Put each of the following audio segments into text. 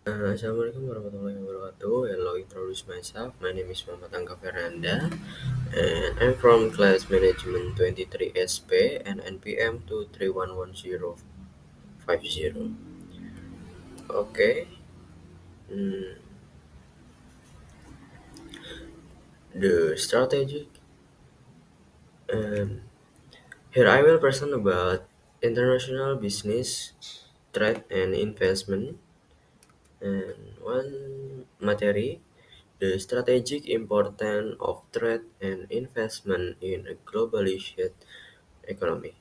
Assalamualaikum warahmatullahi wabarakatuh. Hello, introduce myself. My name is Muhammad Angga Fernanda, and I'm from class management 23 SP and NPM 2311050. Okay, mm, the strategic. Um, Here I will present about international business, trade and investment, and one material. The strategic importance of trade and investment in a globalized economy.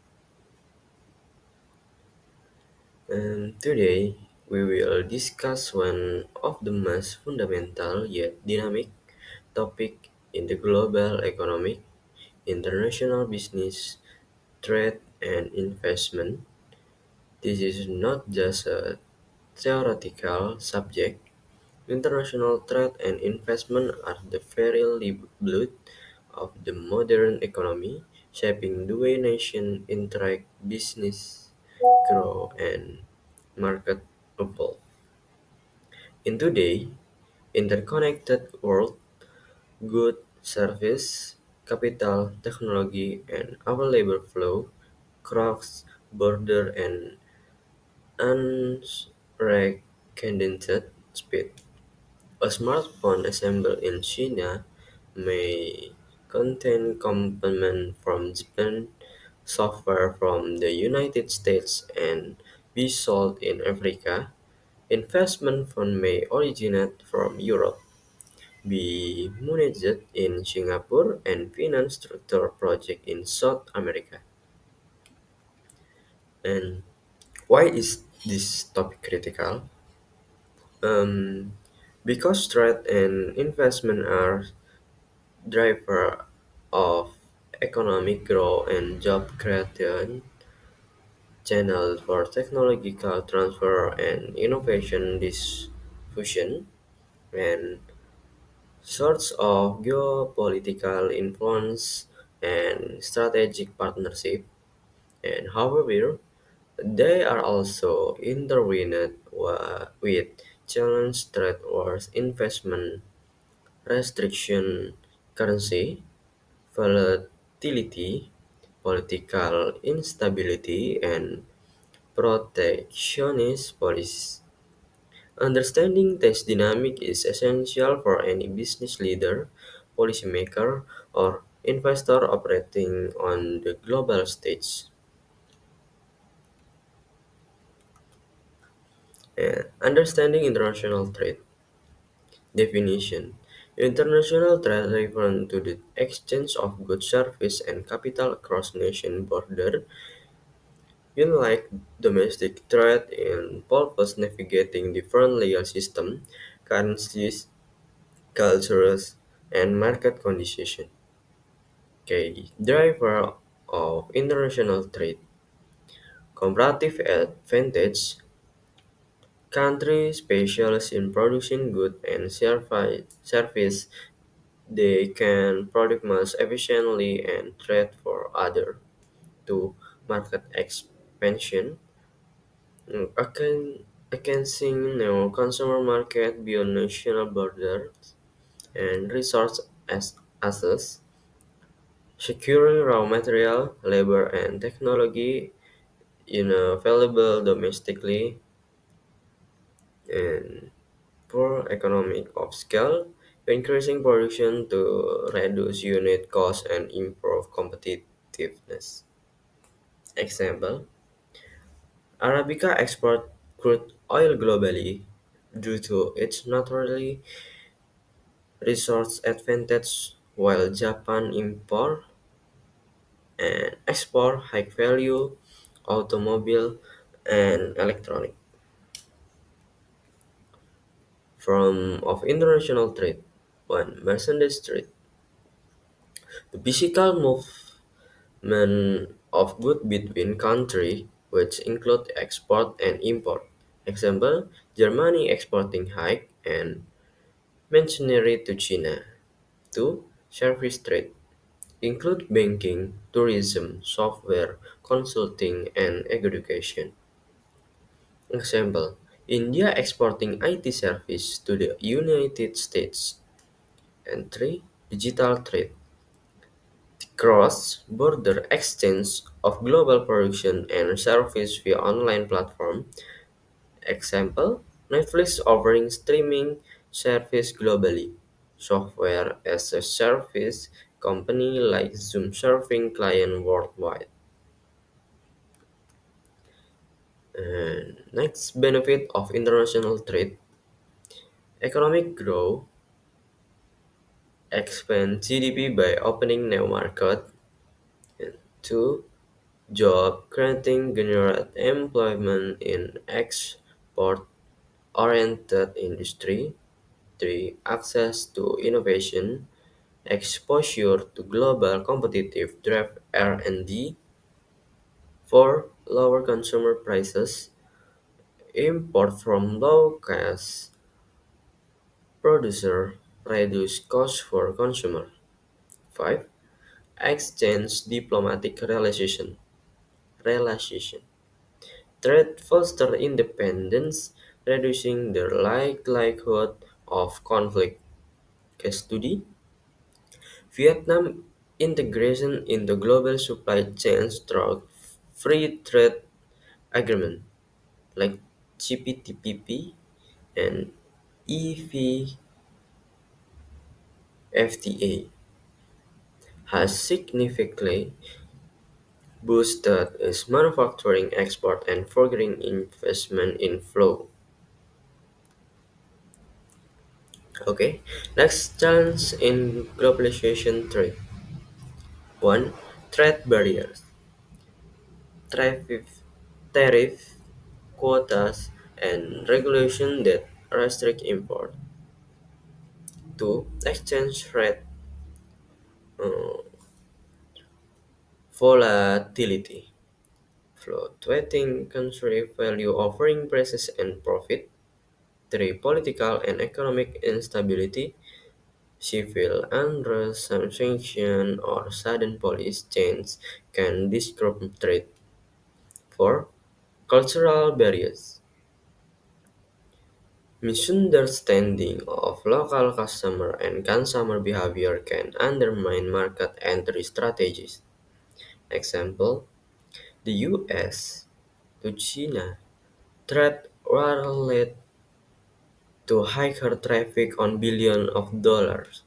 And today we will discuss one of the most fundamental yet dynamic topic in the global economy, international business, trade and investment. This is not just a theoretical subject. International trade and investment are the very lifeblood of the modern economy, shaping the way nations interact, business grow, and market evolve. In today's interconnected world, goods, service, capital, technology, and our labor flow cross border and unprecedented speed. A smartphone assembled in China may contain components from Japan, software from the United States, and be sold in Africa. Investment fund may originate from Europe, be managed in Singapore, and finance structure project in South America. And why is this topic critical? Um, because trade and investment are driver of economic growth and job creation, channel for technological transfer and innovation diffusion, and source of geopolitical influence and strategic partnership. And however, they are also intertwined with challenge trade wars, investment restriction, currency volatility, political instability, and protectionist policies. Understanding this dynamic is essential for any business leader, policymaker, or investor operating on the global stage. Understanding international trade definition. International trade refers to the exchange of goods, services, and capital across nation borders. Unlike domestic trade involves navigating different legal systems, currencies, cultures, and market conditions. Okay, driver of international trade. Comparative advantage. Country specialists in producing goods and service they can produce most efficiently and trade for other. To market expansion. I can see now consumer market beyond national borders and resource access, securing raw material, labor, and technology available domestically, and for economic of scale, increasing production to reduce unit cost and improve competitiveness. Example: Arabica export crude oil globally due to its naturally resource advantage, while Japan import and export high-value automobile and electronic from of international trade. One merchandise trade, the physical movement of goods between countries, which include export and import. Example: Germany exporting high and machinery to China. 2. Service trade include banking, tourism, software, consulting, and education. Example: India exporting IT service to the United States. And 3. Digital trade. Cross-border exchange of global production and service via online platform. Example, Netflix offering streaming service globally. Software as a service company like Zoom serving client worldwide. And next benefit of international trade, economic growth, expand GDP by opening new market. And 2. Job creating generate employment in export oriented industry. 3. Access to innovation, exposure to global competitive drive R&D. 4. Lower consumer prices, import from low-cost producer, reduce costs for consumer. 5. Exchange diplomatic relation. Trade foster independence, reducing the likelihood of conflict. Case study, Vietnam integration into global supply chains through free trade agreement like CPTPP and EVFTA has significantly boosted its manufacturing export and foreign investment inflow. Okay, next challenge in globalization trade. 1. Trade barriers, tariff, tariff, quotas, and regulation that restrict import. 2. Exchange rate uh, volatility, fluctuating country value offering prices and profit. 3. Political and economic instability, civil unrest, sanction, or sudden policy change can disrupt trade. 4. Cultural barriers, misunderstanding of local customer and consumer behavior can undermine market entry strategies. Example, the US to China trade war led to higher traffic on billions of dollars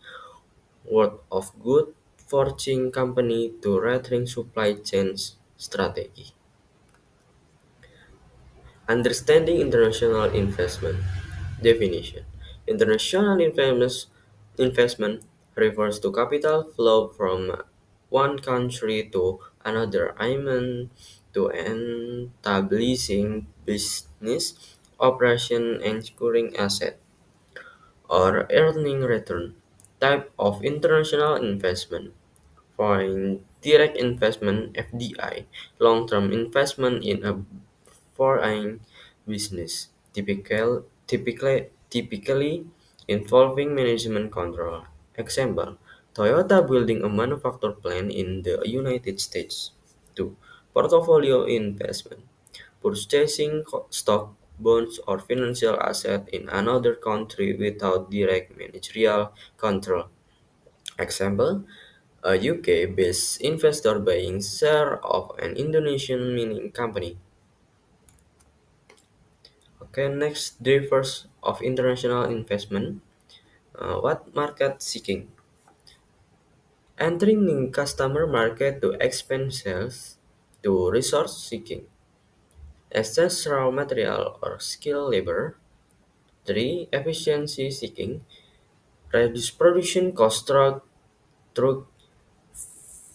worth of goods, forcing company to rethink supply chain strategy. Understanding international investment definition. International investment refers to capital flow from one country to another aiming to establishing business operation and securing asset or earning return. Type of international investment. Foreign direct investment (FDI), long-term investment in a foreign business, typically involving management control. Example: Toyota building a manufacturing plant in the United States. 2. Portfolio investment, purchasing stock, bonds, or financial asset in another country without direct managerial control. Example, a UK-based investor buying share of an Indonesian mining company. Okay, next drivers of international investment. What market seeking? Entering new customer market to expand sales. To resource seeking. Access raw material or skilled labor. 3. Efficiency seeking. Reduce production cost through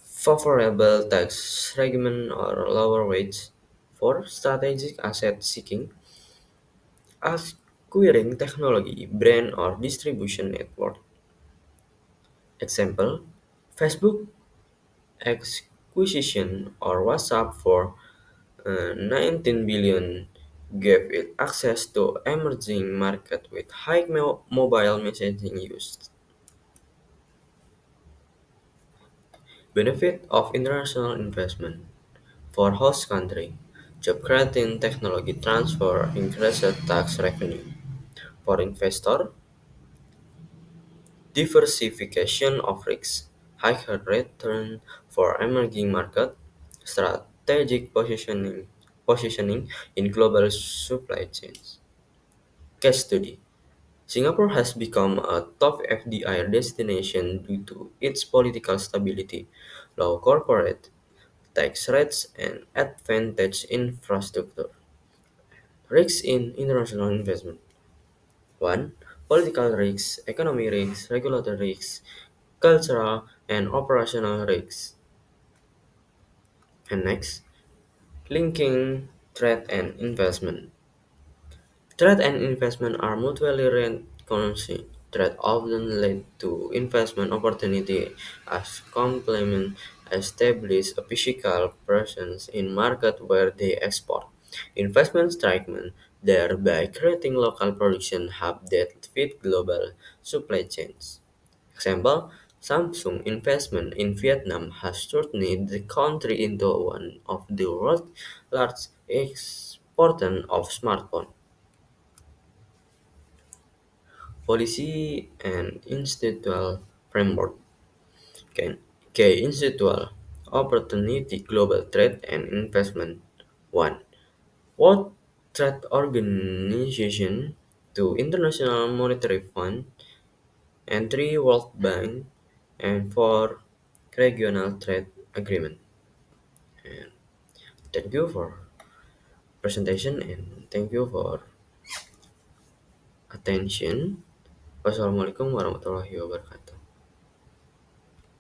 favorable tax regime or lower wage. 4. Strategic asset seeking, acquiring technology, brand, or distribution network. Example, Facebook acquisition or WhatsApp for 19 billion gave it access to emerging market with high mobile messaging use. Benefit of international investment for host country. Job creating technology transfer increased tax revenue. For investor, diversification of risks, higher return for emerging market, strategic positioning in global supply chains. Case study. Singapore has become a top FDI destination due to its political stability, low corporate tax rates, and advantage infrastructure. Risks in international investment. 1. Political risks, economic risks, regulatory risks, cultural and operational risks. And next, linking trade and investment. Trade and investment are mutually reinforcing. Trade often lead to investment opportunity as complement establish a physical presence in market where they export. Investment strengthen, thereby creating local production hub that fit global supply chains. Example, Samsung investment in Vietnam has turned the country into one of the world's largest exporters of smartphones. Policy and institutional framework can key institutional opportunity global trade and investment. 1. World Trade Organization, 2. International Monetary Fund, and 3. World Bank, and 4. Regional Trade Agreement. And thank you for presentation and thank you for attention. Wassalamualaikum warahmatullahi wabarakatuh.